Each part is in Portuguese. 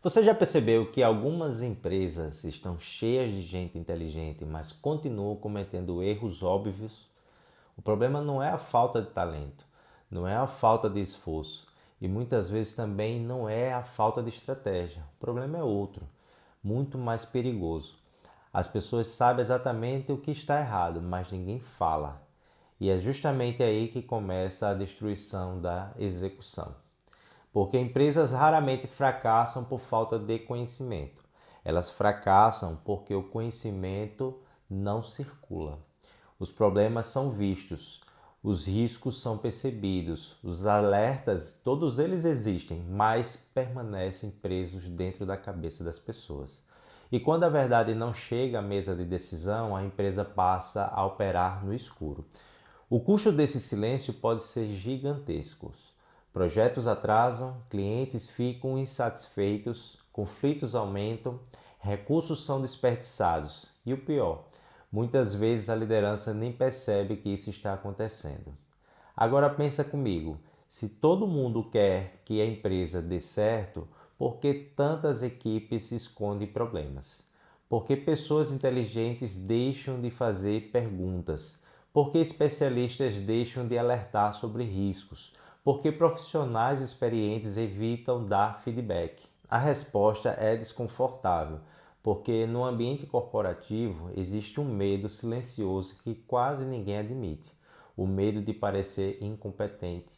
Você já percebeu que algumas empresas estão cheias de gente inteligente, mas continuam cometendo erros óbvios? O problema não é a falta de talento, não é a falta de esforço e muitas vezes também não é a falta de estratégia. O problema é outro, muito mais perigoso. As pessoas sabem exatamente o que está errado, mas ninguém fala. E é justamente aí que começa a destruição da execução. Porque empresas raramente fracassam por falta de conhecimento. Elas fracassam porque o conhecimento não circula. Os problemas são vistos, os riscos são percebidos, os alertas, todos eles existem, mas permanecem presos dentro da cabeça das pessoas. E quando a verdade não chega à mesa de decisão, a empresa passa a operar no escuro. O custo desse silêncio pode ser gigantesco. Projetos atrasam, clientes ficam insatisfeitos, conflitos aumentam, recursos são desperdiçados e o pior, muitas vezes a liderança nem percebe que isso está acontecendo. Agora pensa comigo, se todo mundo quer que a empresa dê certo, por que tantas equipes escondem problemas? Por que pessoas inteligentes deixam de fazer perguntas? Por que especialistas deixam de alertar sobre riscos? Por que profissionais experientes evitam dar feedback? A resposta é desconfortável, porque no ambiente corporativo existe um medo silencioso que quase ninguém admite. O medo de parecer incompetente,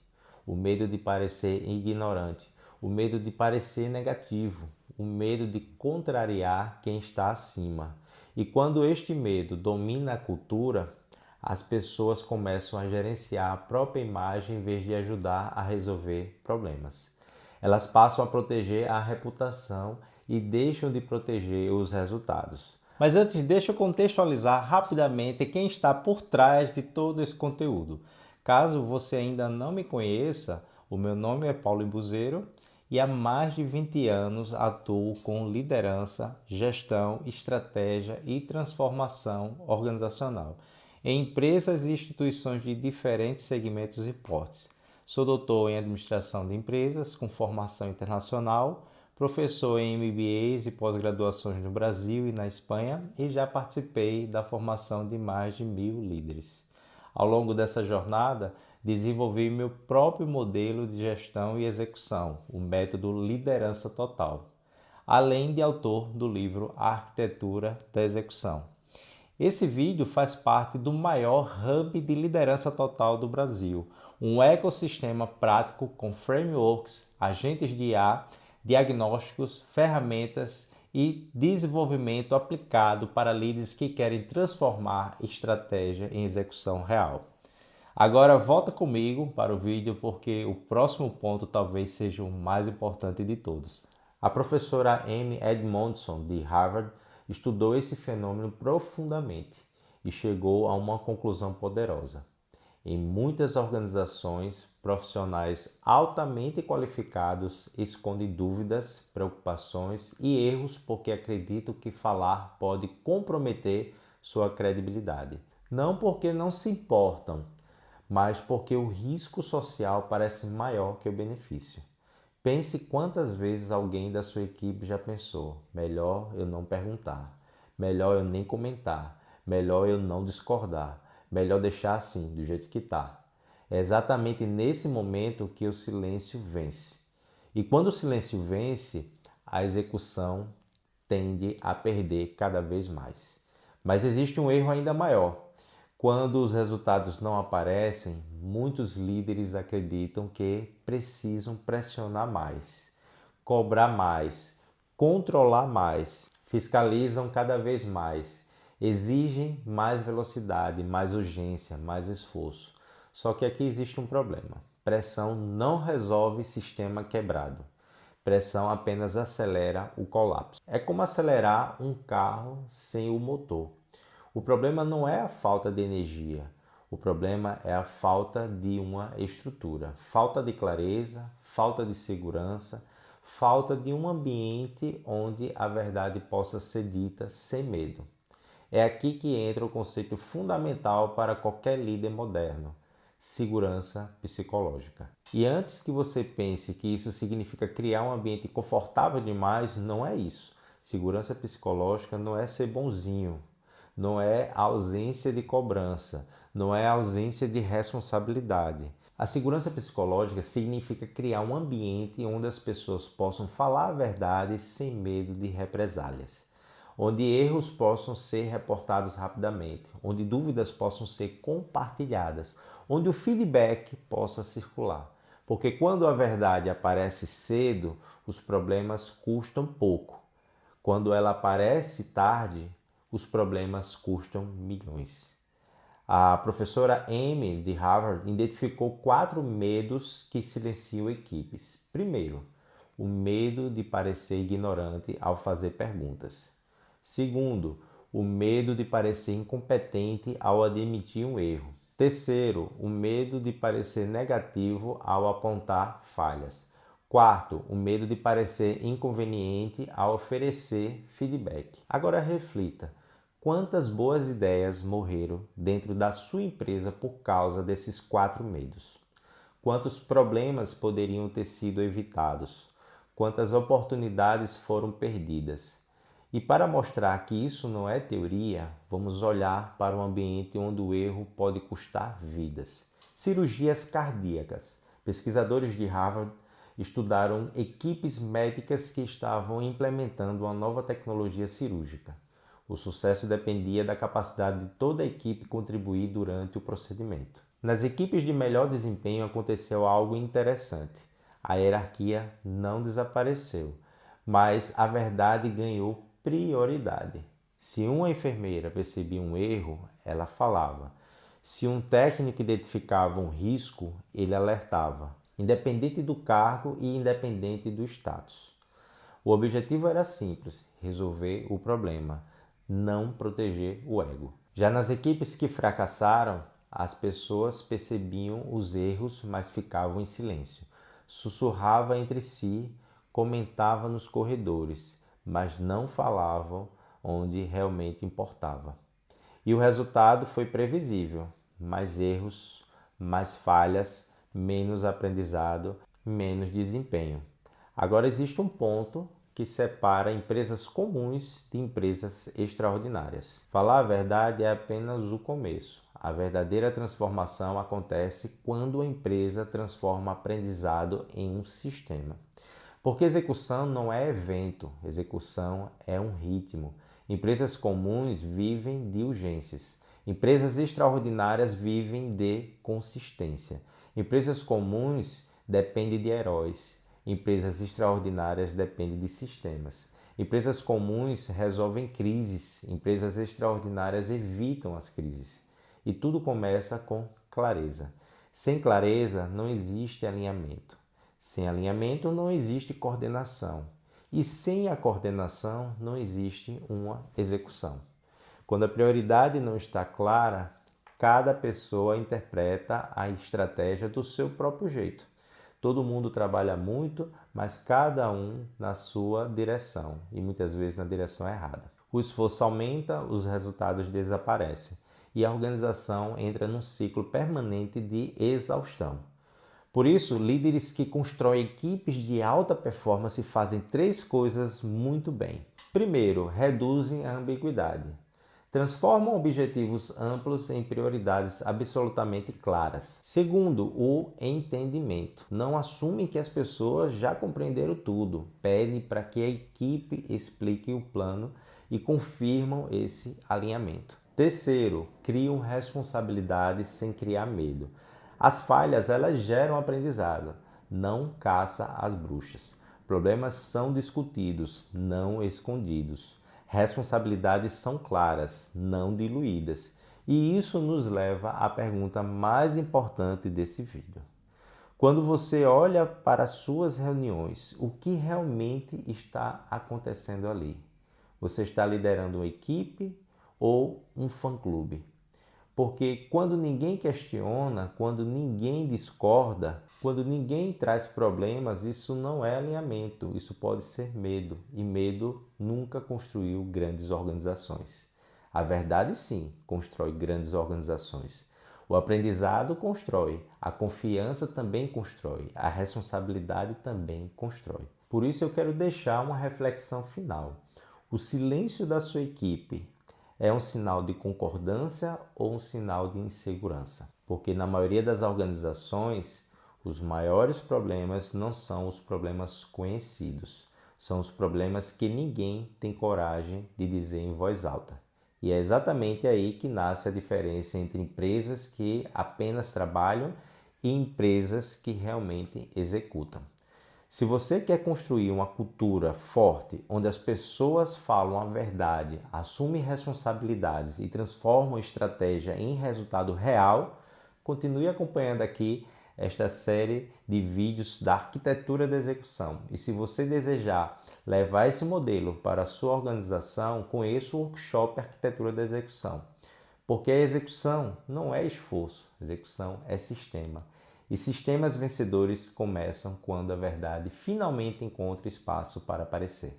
o medo de parecer ignorante, o medo de parecer negativo, o medo de contrariar quem está acima. E quando este medo domina a cultura, as pessoas começam a gerenciar a própria imagem em vez de ajudar a resolver problemas. Elas passam a proteger a reputação e deixam de proteger os resultados. Mas antes, deixa eu contextualizar rapidamente quem está por trás de todo esse conteúdo. Caso você ainda não me conheça, o meu nome é Paulo Imbuzeiro e há mais de 20 anos atuo com liderança, gestão, estratégia e transformação organizacional em empresas e instituições de diferentes segmentos e portes. Sou doutor em administração de empresas com formação internacional, professor em MBAs e pós-graduações no Brasil e na Espanha e já participei da formação de mais de 1000 líderes. Ao longo dessa jornada, desenvolvi meu próprio modelo de gestão e execução, o método Liderança Total, além de autor do livro Arquitetura da Execução. Esse vídeo faz parte do maior hub de liderança total do Brasil, um ecossistema prático com frameworks, agentes de IA, diagnósticos, ferramentas e desenvolvimento aplicado para líderes que querem transformar estratégia em execução real. Agora volta comigo para o vídeo porque o próximo ponto talvez seja o mais importante de todos. A professora Amy Edmondson, de Harvard, estudou esse fenômeno profundamente e chegou a uma conclusão poderosa. Em muitas organizações, profissionais altamente qualificados escondem dúvidas, preocupações e erros porque acreditam que falar pode comprometer sua credibilidade. Não porque não se importam, mas porque o risco social parece maior que o benefício. Pense quantas vezes alguém da sua equipe já pensou: melhor eu não perguntar, melhor eu nem comentar, melhor eu não discordar, melhor deixar assim, do jeito que está. É exatamente nesse momento que o silêncio vence. E quando o silêncio vence, a execução tende a perder cada vez mais. Mas existe um erro ainda maior. Quando os resultados não aparecem, muitos líderes acreditam que precisam pressionar mais, cobrar mais, controlar mais, fiscalizam cada vez mais, exigem mais velocidade, mais urgência, mais esforço. Só que aqui existe um problema. Pressão não resolve sistema quebrado. Pressão apenas acelera o colapso. É como acelerar um carro sem o motor. O problema não é a falta de energia, o problema é a falta de uma estrutura, falta de clareza, falta de segurança, falta de um ambiente onde a verdade possa ser dita sem medo. É aqui que entra o conceito fundamental para qualquer líder moderno: segurança psicológica. E antes que você pense que isso significa criar um ambiente confortável demais, não é isso. Segurança psicológica não é ser bonzinho, não é ausência de cobrança, não é ausência de responsabilidade. A segurança psicológica significa criar um ambiente onde as pessoas possam falar a verdade sem medo de represálias, onde erros possam ser reportados rapidamente, onde dúvidas possam ser compartilhadas, onde o feedback possa circular. Porque quando a verdade aparece cedo, os problemas custam pouco. Quando ela aparece tarde, os problemas custam milhões. A professora Amy, de Harvard, identificou 4 medos que silenciam equipes. Primeiro, o medo de parecer ignorante ao fazer perguntas. Segundo, o medo de parecer incompetente ao admitir um erro. Terceiro, o medo de parecer negativo ao apontar falhas. Quarto, o medo de parecer inconveniente ao oferecer feedback. Agora reflita. Quantas boas ideias morreram dentro da sua empresa por causa desses 4 medos? Quantos problemas poderiam ter sido evitados? Quantas oportunidades foram perdidas? E para mostrar que isso não é teoria, vamos olhar para um ambiente onde o erro pode custar vidas. Cirurgias cardíacas. Pesquisadores de Harvard estudaram equipes médicas que estavam implementando uma nova tecnologia cirúrgica. O sucesso dependia da capacidade de toda a equipe contribuir durante o procedimento. Nas equipes de melhor desempenho aconteceu algo interessante. A hierarquia não desapareceu, mas a verdade ganhou prioridade. Se uma enfermeira percebia um erro, ela falava. Se um técnico identificava um risco, ele alertava, independente do cargo e independente do status. O objetivo era simples: resolver o problema, não proteger o ego. Já nas equipes que fracassaram, as pessoas percebiam os erros, mas ficavam em silêncio. Sussurravam entre si, comentavam nos corredores, mas não falavam onde realmente importava. E o resultado foi previsível: mais erros, mais falhas, menos aprendizado, menos desempenho. Agora existe um ponto que separa empresas comuns de empresas extraordinárias. Falar a verdade é apenas o começo. A verdadeira transformação acontece quando a empresa transforma aprendizado em um sistema. Porque execução não é evento, execução é um ritmo. Empresas comuns vivem de urgências. Empresas extraordinárias vivem de consistência. Empresas comuns dependem de heróis. Empresas extraordinárias dependem de sistemas. Empresas comuns resolvem crises. Empresas extraordinárias evitam as crises. E tudo começa com clareza. Sem clareza não existe alinhamento. Sem alinhamento não existe coordenação. E sem a coordenação não existe uma execução. Quando a prioridade não está clara, cada pessoa interpreta a estratégia do seu próprio jeito. Todo mundo trabalha muito, mas cada um na sua direção e muitas vezes na direção errada. O esforço aumenta, os resultados desaparecem e a organização entra num ciclo permanente de exaustão. Por isso, líderes que constroem equipes de alta performance fazem 3 coisas muito bem. Primeiro, reduzem a ambiguidade. Transformam objetivos amplos em prioridades absolutamente claras. Segundo, o entendimento. Não assumem que as pessoas já compreenderam tudo. Pedem para que a equipe explique o plano e confirmam esse alinhamento. Terceiro, criam responsabilidade sem criar medo. As falhas, elas geram aprendizado. Não caça as bruxas. Problemas são discutidos, não escondidos. Responsabilidades são claras, não diluídas. E isso nos leva à pergunta mais importante desse vídeo. Quando você olha para as suas reuniões, o que realmente está acontecendo ali? Você está liderando uma equipe ou um fã-clube? Porque quando ninguém questiona, quando ninguém discorda, quando ninguém traz problemas, isso não é alinhamento, isso pode ser medo. E medo nunca construiu grandes organizações. A verdade, sim, constrói grandes organizações. O aprendizado constrói, a confiança também constrói, a responsabilidade também constrói. Por isso eu quero deixar uma reflexão final. O silêncio da sua equipe é um sinal de concordância ou um sinal de insegurança? Porque na maioria das organizações, os maiores problemas não são os problemas conhecidos, são os problemas que ninguém tem coragem de dizer em voz alta. E é exatamente aí que nasce a diferença entre empresas que apenas trabalham e empresas que realmente executam. Se você quer construir uma cultura forte, onde as pessoas falam a verdade, assumem responsabilidades e transformam estratégia em resultado real, continue acompanhando aqui esta série de vídeos da arquitetura da execução. E se você desejar levar esse modelo para a sua organização, conheça o workshop Arquitetura da Execução. Porque a execução não é esforço, execução é sistema. E sistemas vencedores começam quando a verdade finalmente encontra espaço para aparecer.